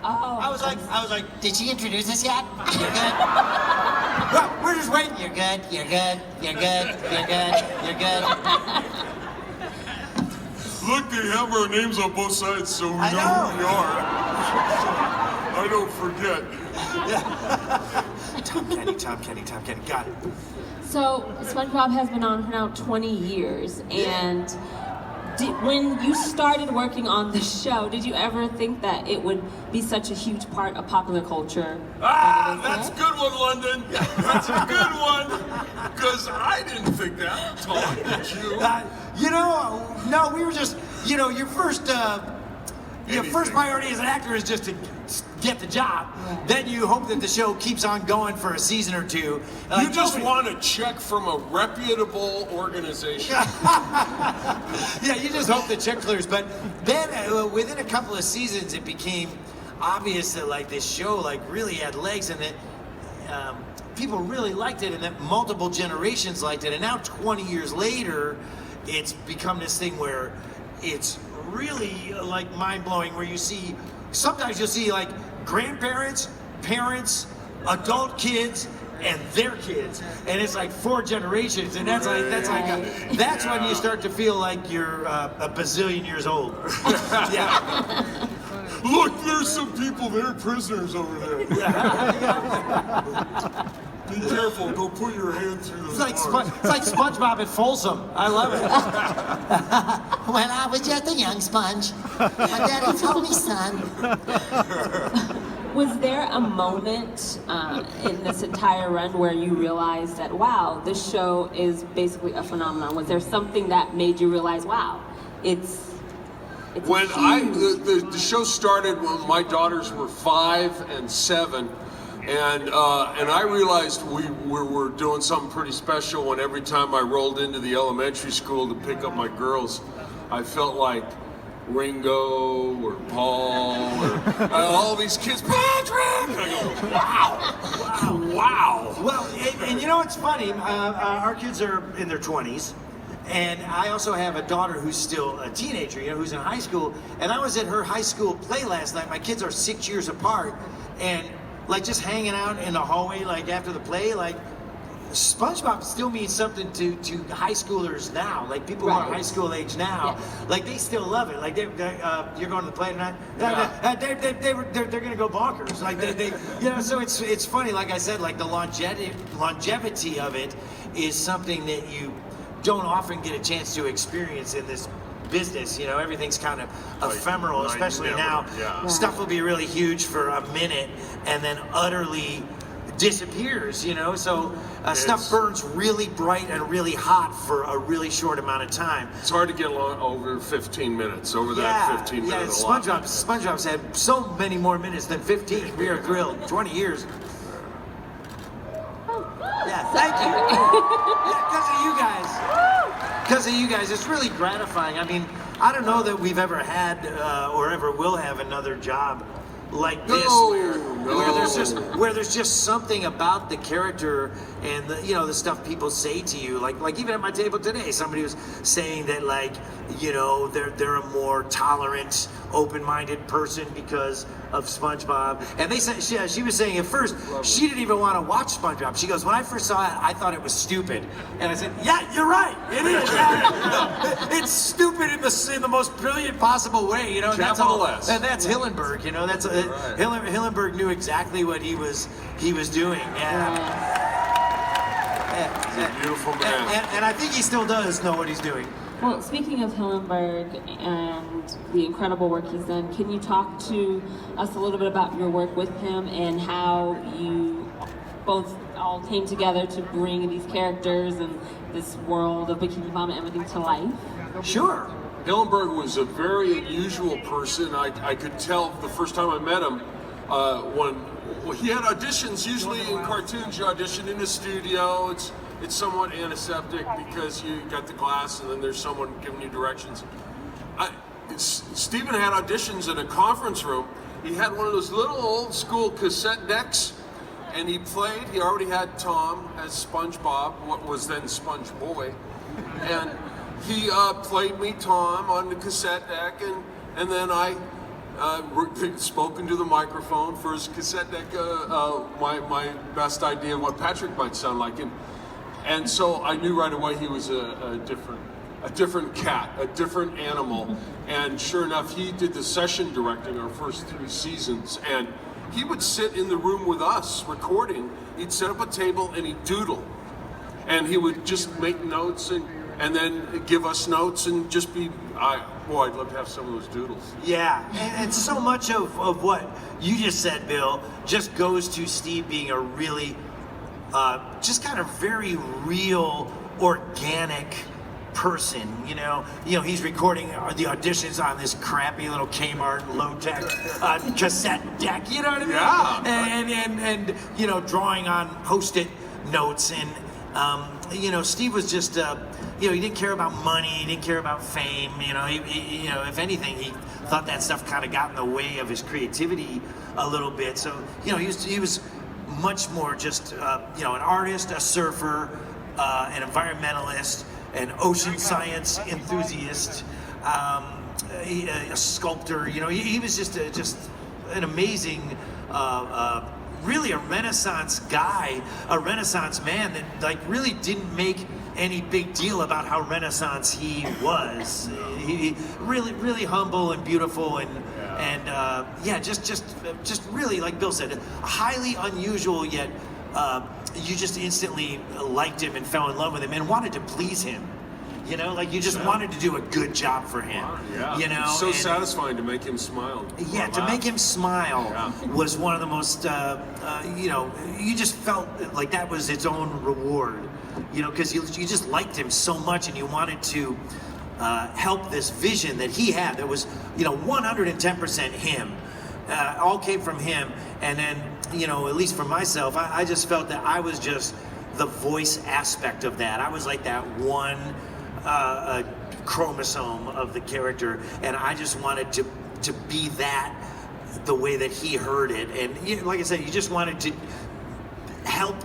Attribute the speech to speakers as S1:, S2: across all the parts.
S1: Oh.
S2: I was like, did she introduce us yet? You're good? Well, we're just waiting. You're good, you're good, you're good, you're good, you're good.
S3: Look, they have our names on both sides, so we know who we are. I don't forget.
S2: Tom Kenny, got it.
S1: So SpongeBob has been on for now 20 years, and when you started working on the show, did you ever think that it would be such a huge part of popular culture?
S3: That's a good one, London. That's a good one. Because I didn't think that. Tom, did you?
S2: No, we were just, your first priority as an actor is just to get the job. Right. Then you hope that the show keeps on going for a season or two.
S3: You just want a check from a reputable organization.
S2: Yeah, you just hope the check clears. But then within a couple of seasons, it became obvious that this show really had legs, and that people really liked it, and that multiple generations liked it. And now 20 years later, it's become this thing where it's really mind-blowing, where sometimes you'll see grandparents, parents, adult kids, and their kids, and it's 4 generations, and that's when you start to feel like you're a bazillion years old. Yeah.
S3: Look, there's some people there, prisoners over there. Be careful, don't put your hand through those
S2: it's like SpongeBob at Folsom. I love it.
S4: When I was just a young sponge, my daddy told me, son.
S1: Was there a moment in this entire run where you realized that, wow, this show is basically a phenomenon? Was there something that made you realize, wow, it's
S3: when the show started when my daughters were 5 and 7, and I realized we were doing something pretty special when every time I rolled into the elementary school to pick up my girls, I felt like Ringo or Paul or all these kids, Patrick! And I go, wow.
S2: Well, and it's funny, our kids are in their 20s, and I also have a daughter who's still a teenager, who's in high school, and I was at her high school play last night. My kids are 6 years apart, and just hanging out in the hallway, after the play, SpongeBob still means something to high schoolers now. People who are high school age now, they still love it. You're going to the play tonight. They're going to go bonkers. So it's funny. Like I said, the longevity of it is something that you don't often get a chance to experience in this business. Everything's kind of ephemeral, especially now.
S3: Yeah.
S2: Stuff will be really huge for a minute and then utterly disappears, so stuff burns really bright and really hot for a really short amount of time.
S3: It's hard to get along over 15 minutes, that 15 minutes.
S2: SpongeBob's had so many more minutes than 15. We are thrilled. 20 years. Yeah, thank you. Because of you guys, it's really gratifying. I mean, I don't know that we've ever had or ever will have another job like this, where there's just something about the character and the stuff people say to you. Like even at my table today, somebody was saying that they're a more tolerant, open-minded person because of SpongeBob. And they said she was saying at first she didn't even want to watch SpongeBob. She goes, when I first saw it, I thought it was stupid. And I said, yeah, you're right. It is. It's stupid in the most brilliant possible way. That's all. And that's Hillenburg. Hillenburg knew exactly what he was doing. Yeah.
S3: He's a beautiful man.
S2: And I think he still does know what he's doing.
S1: Well, speaking of Hillenburg and the incredible work he's done, can you talk to us a little bit about your work with him and how you both all came together to bring these characters and this world of Bikini Mama and everything to life?
S2: Sure.
S3: Hillenburg was a very unusual person. I could tell the first time I met him when he had auditions. Usually in cartoons, you audition in a studio. It's somewhat antiseptic because you got the glass and then there's someone giving you directions. Steven had auditions in a conference room. He had one of those little old school cassette decks, and he already had Tom as SpongeBob, what was then Sponge Boy, and he played me Tom on the cassette deck, and then I spoken to the microphone for his cassette deck, my best idea of what Patrick might sound like. And so I knew right away he was a different cat, a different animal. And sure enough, he did the session directing our first 3 seasons. And he would sit in the room with us recording. He'd set up a table and he'd doodle. And he would just make notes and then give us notes and just be, I'd love to have some of those doodles.
S2: Yeah, and so much of what you just said, Bill, just goes to Steve being a really, just kind of very real, organic person, you know, he's recording the auditions on this crappy little Kmart low-tech cassette deck, you know what I mean?
S3: Yeah.
S2: And you know, drawing on Post-it notes, and you know, Steve was just, you know, he didn't care about money, he didn't care about fame, you know, he you know, if anything, he thought that stuff kind of got in the way of his creativity a little bit. So, you know, he was much more just, you know, an artist, a surfer, an environmentalist, an ocean science enthusiast, a sculptor. You know, he was just an amazing, really a Renaissance guy, a Renaissance man that like really didn't make any big deal about how Renaissance he was. He really humble and beautiful and yeah, just really, like Bill said, highly unusual, yet you just instantly liked him and fell in love with him and wanted to please him. You know, like you just wanted to do a good job for him.
S3: Yeah.
S2: You know,
S3: it's so satisfying to make him smile.
S2: Yeah, to make him smile was one of the most, you know, you just felt like that was its own reward. You know, because you just liked him so much and you wanted to help this vision that he had that was, you know, 110% him. All came from him. And then, you know, at least for myself, I just felt that I was just the voice aspect of that. I was like that one chromosome of the character, and I just wanted to be that the way that he heard it. And you know, like I said, you just wanted to help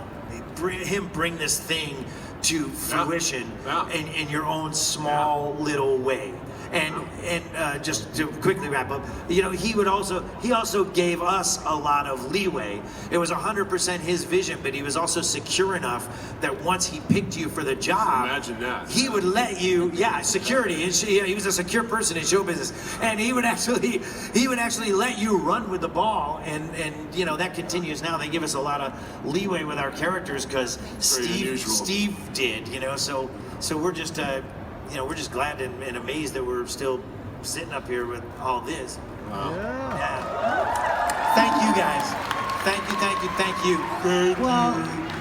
S2: him bring this thing to fruition in your own small little way. And just to quickly wrap up, you know, he also gave us a lot of leeway. It was 100% his vision, but he was also secure enough that once he picked you for the job,
S3: imagine that,
S2: he would let you, security. He was a secure person in show business, and he would actually let you run with the ball, and you know that continues now. They give us a lot of leeway with our characters because Steve did, you know. So we're just. You know, we're just glad and amazed that we're still sitting up here with all this.
S3: Wow.
S2: Yeah. Thank you guys. Thank you.
S1: Well,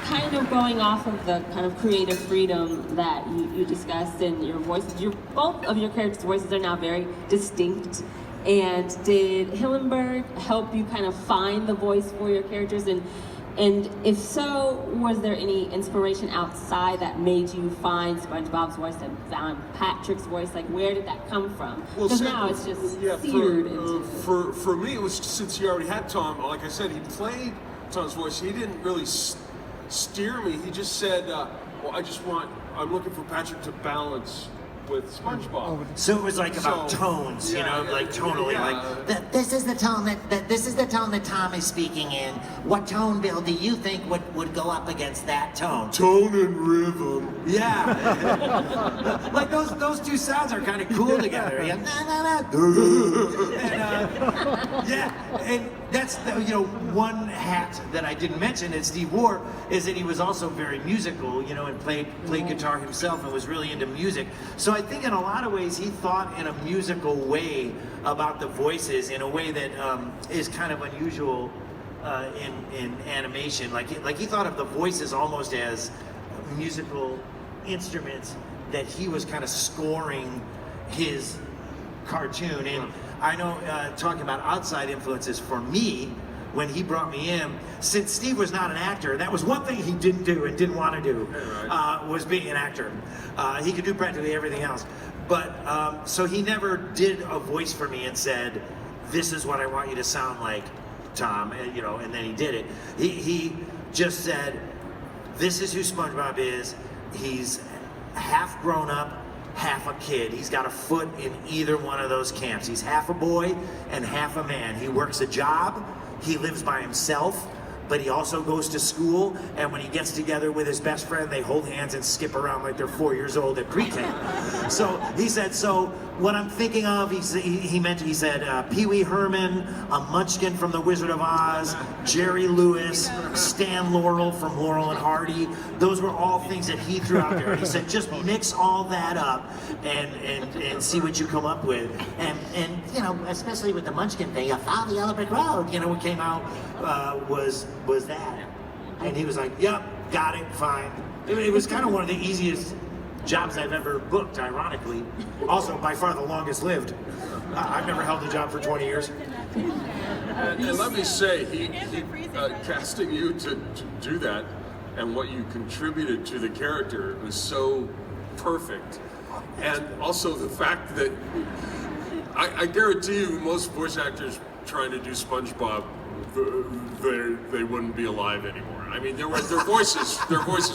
S1: kind of going off of the kind of creative freedom that you discussed in your voices, both of your characters' voices are now very distinct. And did Hillenburg help you kind of find the voice for your characters? And if so, was there any inspiration outside that made you find SpongeBob's voice and found Patrick's voice? Like, where did that come from? Because now it's just seared into...
S3: For me, it was since he already had Tom. Like I said, he played Tom's voice. He didn't really steer me. He just said, well, I'm looking for Patrick to balance with SpongeBob.
S2: So it was like about tones, you know, like tonally, like
S4: This is the tone that Tom is speaking in. What tone, Bill, do you think would go up against that tone?
S3: Tone and rhythm.
S2: Yeah. Like those two sounds are kind of cool together. Yeah. And that's one hat that I didn't mention that Steve wore is that he was also very musical, you know, and played guitar himself and was really into music. So I think in a lot of ways he thought in a musical way about the voices in a way that is kind of unusual in animation. Like he thought of the voices almost as musical instruments that he was kind of scoring his cartoon. And I know, talking about outside influences for me, when he brought me in, since Steve was not an actor, that was one thing he didn't do and didn't want to do, was being an actor. He could do practically everything else. But, so he never did a voice for me and said, this is what I want you to sound like, Tom, and, you know, and then he did it. He just said, this is who SpongeBob is. He's half grown up,
S4: half a kid. He's got a foot in either one of those camps. He's half a boy and half a man. He works a job, he lives by himself, but he also goes to school, and when he gets together with his best friend, they hold hands and skip around like they're 4 years old at pre-K. So he said, so what I'm thinking of, he said Pee Wee Herman, a Munchkin from The Wizard of Oz, Jerry Lewis, Stan Laurel from Laurel and Hardy. Those were all things that he threw out there. He said, just mix all that up and see what you come up with. And you know, especially with the Munchkin thing, I found the Yellow Brick Road. You know, what came out was that. And he was like, yep, got it, fine. It was kind of one of the easiest jobs I've ever booked, ironically. Also, by far the longest lived. I've never held a job for 20 years.
S3: And let me say, he casting you to do that and what you contributed to the character was so perfect. And also the fact that I guarantee you most voice actors trying to do SpongeBob, they wouldn't be alive anymore. I mean, their voices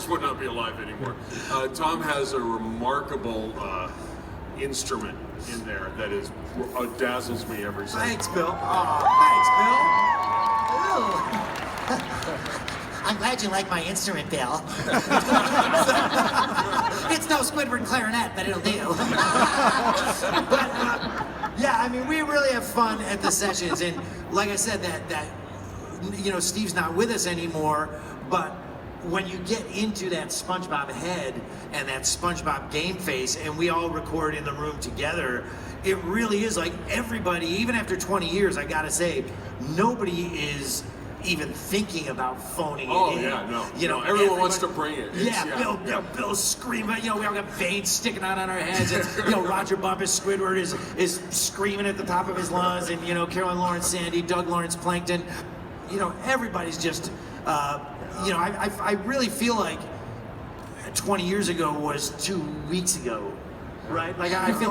S3: would not be alive anymore. Tom has a remarkable instrument in there that is dazzles me every second.
S2: Thanks, Bill. Thanks, Bill.
S4: I'm glad you like my instrument, Bill. It's no Squidward clarinet, but it'll do.
S2: But yeah, I mean, we really have fun at the sessions, and like I said, that you know, Steve's not with us anymore, but when you get into that SpongeBob head and that SpongeBob game face, and we all record in the room together, it really is like everybody, even after 20 years, I gotta say, nobody is even thinking about phoning it in.
S3: Oh yeah, no.
S2: You know,
S3: everyone wants to bring it.
S2: Bill's screaming. You know, we all got veins sticking out on our heads. And, you know, Roger Bumpus Squidward is screaming at the top of his lungs, and you know, Carolyn Lawrence Sandy, Doug Lawrence Plankton. You know, everybody's just. You know, I really feel like 20 years ago was 2 weeks ago, right? Like I feel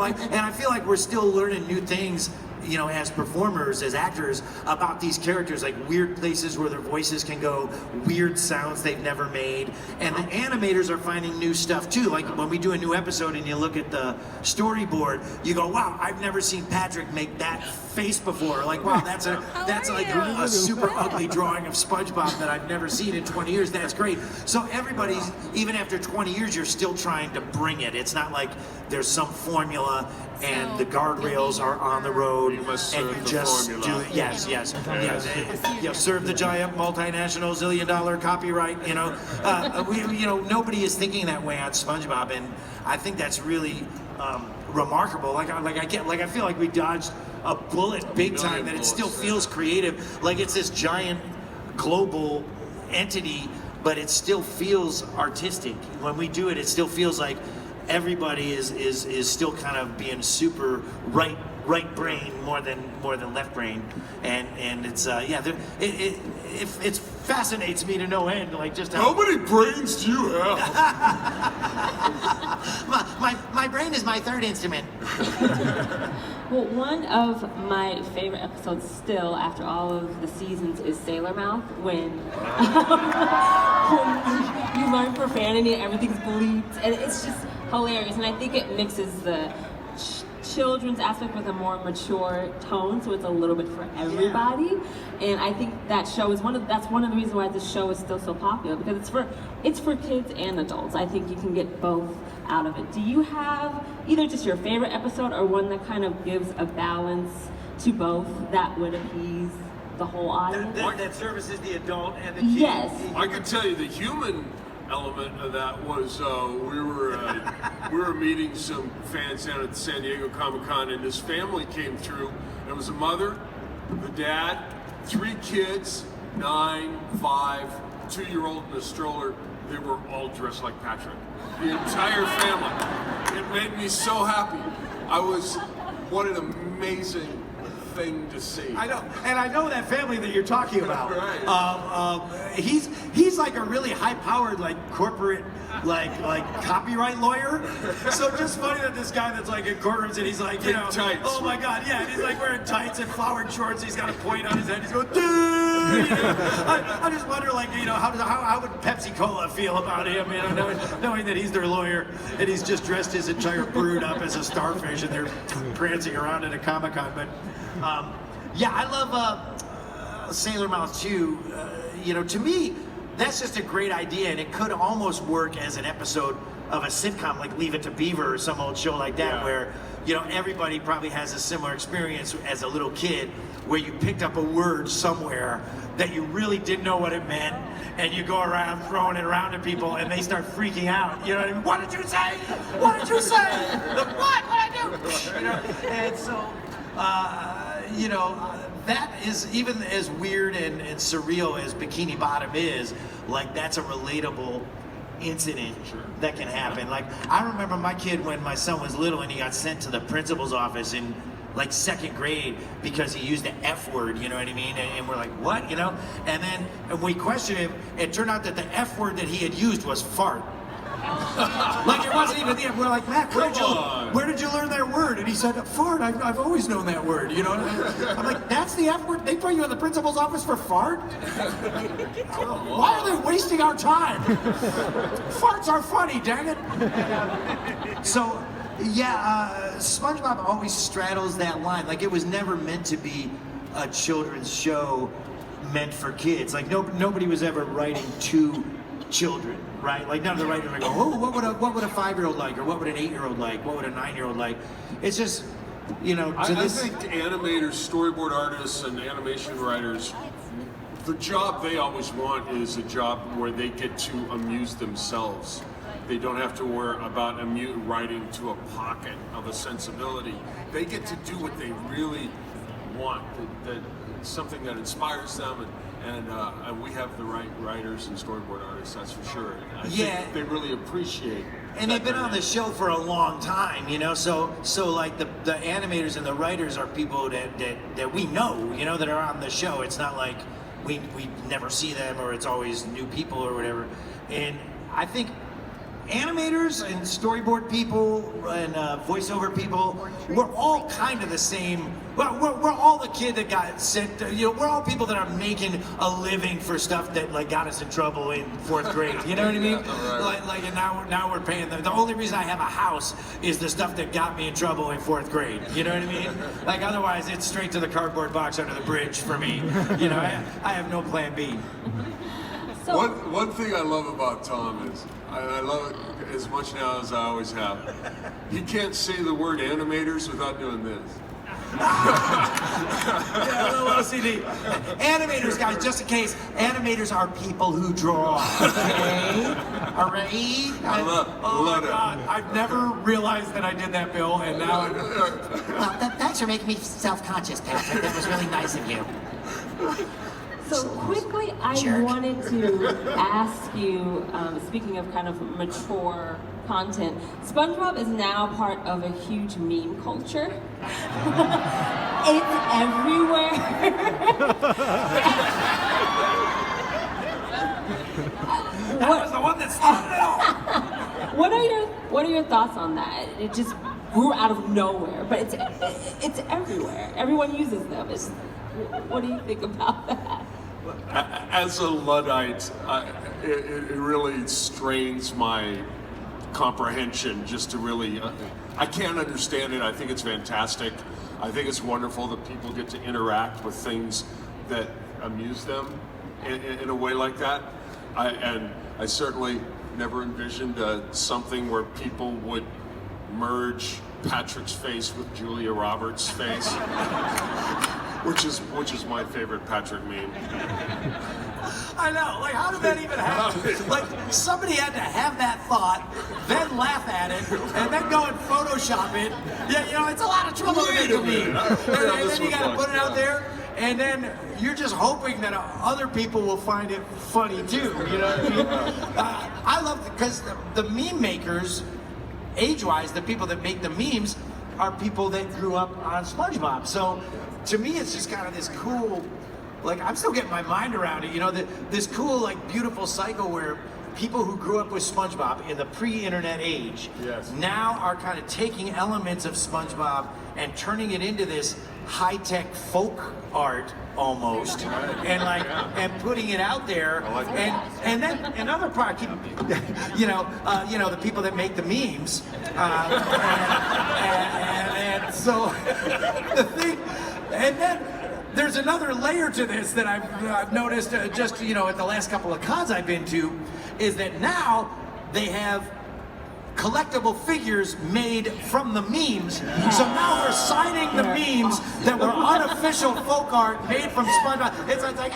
S2: like we're still learning new things, you know, as performers, as actors, about these characters, like weird places where their voices can go, weird sounds they've never made. And the animators are finding new stuff too. Like when we do a new episode and you look at the storyboard, you go, wow, I've never seen Patrick make that face before. Like, wow, that's like a super ugly drawing of SpongeBob that I've never seen in 20 years. That's great. So everybody's, even after 20 years, you're still trying to bring it. It's not like there's some formula and the guardrails are on the road,
S3: You must
S2: and
S3: serve
S2: you
S3: the
S2: just
S3: formula.
S2: do it. Yes. You know, serve the giant multinational $1 zillion copyright. You know, nobody is thinking that way on SpongeBob, and I think that's really remarkable. I feel like we dodged a bullet big time. That it still feels creative. Like it's this giant global entity, but it still feels artistic. When we do it, it still feels like everybody is still kind of being super right brain more than left brain, and it's it fascinates me to no end, like just
S3: How many brains do you have?
S4: my brain is my third instrument.
S1: Well, one of my favorite episodes still, after all of the seasons, is Sailor Mouth, when you learn profanity and everything's bleeped, and it's just hilarious. And I think it mixes the children's aspect with a more mature tone, so it's a little bit for everybody. And I think that show is that's one of the reasons why this show is still so popular, because it's for kids and adults. I think you can get both out of it. Do you have either just your favorite episode or one that kind of gives a balance to both that would appease the whole audience?
S2: That services the adult and the kid.
S1: Yes.
S3: I can tell you the human element of that was we were meeting some fans down at the San Diego Comic-Con, and this family came through. It was a mother, the dad, 3 kids, 9, 5, 2-year-old in a stroller. They were all dressed like Patrick. The entire family. It made me so happy. What an amazing thing to see.
S2: I know, and I know that family that you're talking about.
S3: Right.
S2: He's like a really high-powered, like corporate, like copyright lawyer. So just funny that this guy that's like in courtrooms and he's like, you know,
S3: tights.
S2: oh my God, yeah, and he's like wearing tights and flowered shorts. He's got a point on his head. He's going, dude.
S4: I just wonder, like, you know, how would Pepsi-Cola feel about him, you know, knowing that he's their lawyer and he's just dressed his entire brood up as a starfish and they're prancing around at a Comic-Con. But yeah, I love Sailor Mouse too. You know, to me, that's just a great idea, and it could almost work as an episode of a sitcom like Leave It to Beaver or some old show like that, where, you know, everybody probably has a similar experience as a little kid where you picked up a word somewhere that you really didn't know what it meant, and you go around throwing it around to people and they start freaking out. You know what I mean? What did you say? What did you say? What did I do? You know? And so, you know, that is, even as weird and surreal as Bikini Bottom is, like, that's a relatable incident that can happen. Like, I remember my kid when my son was little and he got sent to the principal's office in like 2nd grade because he used the F word, you know what I mean? And we're like, what, you know? And then when we questioned him, it turned out that the F word that he had used was fart. Like, it wasn't even the, we're like, Matt, where did you learn that word? And he said, fart, I've always known that word, you know? I'm like, that's the F word? They put you in the principal's office for fart? Why are they wasting our time? Farts are funny, dang it. So, yeah, SpongeBob always straddles that line. Like, it was never meant to be a children's show meant for kids. Like, nobody was ever writing to children, right? Like, none of the writers would go, oh, what would a 5-year-old like, or what would an 8-year-old like, what would a 9-year-old like? It's just, you know,
S3: I think animators, storyboard artists, and animation writers, the job they always want is a job where they get to amuse themselves. They don't have to worry about writing to a pocket of a sensibility. They get to do what they really want, that something that inspires them, and we have the right writers and storyboard artists, that's for sure. I think they really appreciate.
S4: And they've been on the show for a long time, you know. So like the animators and the writers are people that we know, you know, that are on the show. It's not like we never see them, or it's always new people or whatever. And I think animators and storyboard people and voiceover people, we're all kind of the same. We're all the kid that got sent, you know, we're all people that are making a living for stuff that, like, got us in trouble in 4th grade, you know what I mean? Like, and now we're paying them. The only reason I have a house is the stuff that got me in trouble in 4th grade, you know what I mean? Like, otherwise it's straight to the cardboard box under the bridge for me. You know, I have no plan B.
S3: So, one thing I love about Tom is, I love it as much now as I always have, he can't say the word animators without doing this.
S4: Yeah, a little OCD. Animators, guys, just in case, animators are people who draw. Okay? All right?
S3: I love
S4: my God. I've never realized that I did that, Bill, and now
S5: Thanks for making me self-conscious, Patrick. That was really nice of you.
S1: So quickly, I wanted to ask you, speaking of kind of mature content, SpongeBob is now part of a huge meme culture. It's everywhere.
S4: That was the one that started it all.
S1: What are your thoughts on that? It just grew out of nowhere, but it's everywhere. Everyone uses them. What do you think about that?
S3: As a Luddite, it really strains my comprehension just to really, I can't understand it. I think it's fantastic. I think it's wonderful that people get to interact with things that amuse them in a way like that. I certainly never envisioned something where people would merge Patrick's face with Julia Roberts' face. Which is my favorite Patrick meme.
S4: I know, like, how did that even happen? Like, somebody had to have that thought, then laugh at it, and then go and Photoshop it. Yeah, you know, it's a lot of trouble to make a meme. And then you gotta put it out there, and then you're just hoping that other people will find it funny too, you know what I mean? I love it, because the meme makers, age-wise, the people that make the memes are people that grew up on SpongeBob. So, to me, it's just kind of this cool, like, I'm still getting my mind around it, you know, this cool, like, beautiful cycle where people who grew up with SpongeBob in the pre-internet age now are kind of taking elements of SpongeBob and turning it into this high-tech folk art almost, and putting it out there, and then another part, you know, the people that make the memes, and so the thing, and then there's another layer to this that I've noticed just at the last couple of cons I've been to, is that now they have collectible figures made from the memes. So now we're signing the memes that were unofficial folk art made from SpongeBob. It's like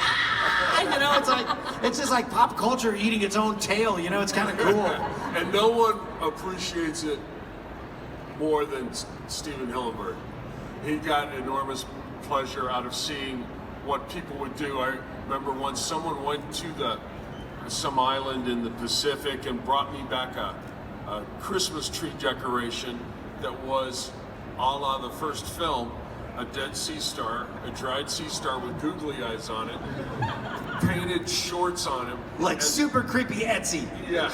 S4: it's just like pop culture eating its own tail. It's kind of cool.
S3: And no one appreciates it more than Steven Hillenburg. He got enormous pleasure out of seeing what people would do. I remember once someone went to some island in the Pacific and brought me back a Christmas tree decoration that was a la the first film, a dead sea star, a dried sea star with googly eyes on it, painted shorts on him.
S4: Like super creepy Etsy.
S3: Yeah.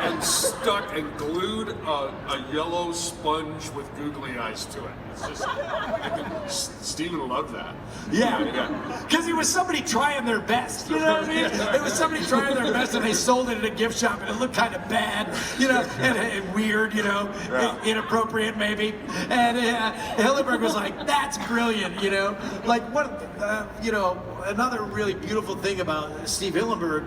S3: And stuck and glued a yellow sponge with googly eyes to it. It's just, Steven loved that.
S4: Yeah. Because it was somebody trying their best, you know what I mean? It was somebody trying their best and they sold it at a gift shop and it looked kind of bad, and weird, inappropriate maybe. And Hillenburg was like, that's brilliant, Like what, another really beautiful thing about Steve Hillenburg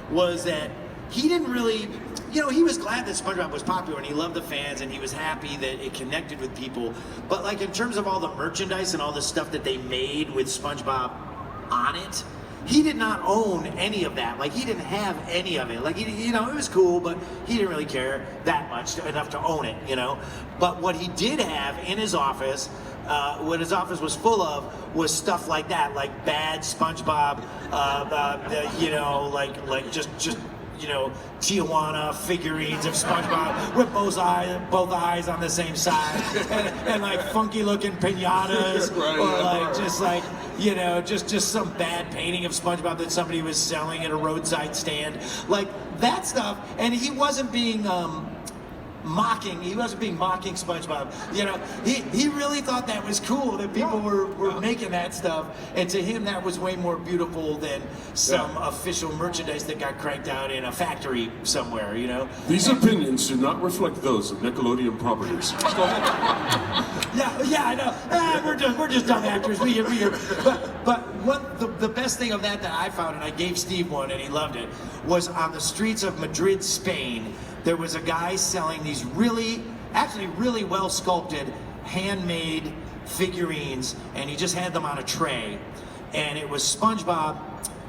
S4: was that he didn't really, he was glad that SpongeBob was popular and he loved the fans and he was happy that it connected with people. But like in terms of all the merchandise and all the stuff that they made with SpongeBob on it, he did not own any of that. Like he didn't have any of it. Like it was cool, but he didn't really care that much enough to own it, But what he did have in his office, what his office was full of, was stuff like that, like bad SpongeBob, just Tijuana figurines of SpongeBob with both eyes on the same side, and like funky looking pinatas, or just some bad painting of SpongeBob that somebody was selling at a roadside stand, like that stuff. And he wasn't being mocking SpongeBob. He really thought that was cool that people were making that stuff, and to him that was way more beautiful than some official merchandise that got cranked out in a factory somewhere.
S3: These opinions do not reflect those of Nickelodeon properties. Go ahead.
S4: Yeah, I know. We're just dumb actors. But what the best thing of that I found, and I gave Steve one and he loved it, was on the streets of Madrid, Spain. There was a guy selling these really well sculpted, handmade figurines, and he just had them on a tray. And it was SpongeBob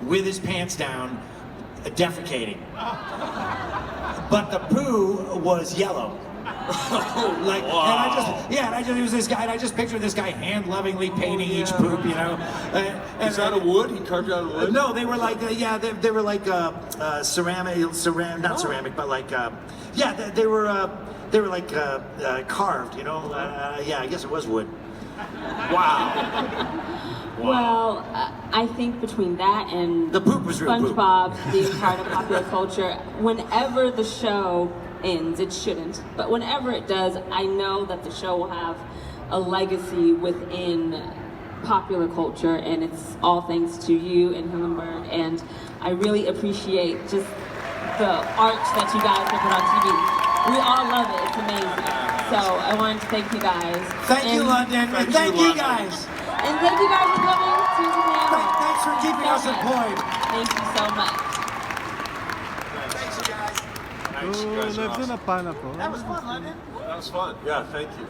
S4: with his pants down, defecating. But the poo was yellow. Like, wow. It was this guy, and I just pictured this guy hand-lovingly painting each poop,
S3: Is that a wood? He carved out of wood?
S4: No, they were like, they were like ceramic, not ceramic, but like, they were like carved, I guess it was wood.
S3: Wow.
S1: Well, I think between that and
S4: the poop was real
S1: SpongeBob being part of popular culture, whenever the show ends, it shouldn't, but whenever it does, I know that the show will have a legacy within popular culture, and it's all thanks to you and Hillenburg, and I really appreciate just the art that you guys have put on TV. We all love it, it's amazing. So I wanted to thank you guys.
S4: Thank you, London, and thank you guys.
S1: And thank you guys for coming to the panel.
S4: Thanks for keeping us employed.
S1: Thank you so much.
S4: Thanks, you guys.
S3: Thanks, you guys are awesome.
S4: That was fun, London.
S3: That was fun. Yeah, thank you.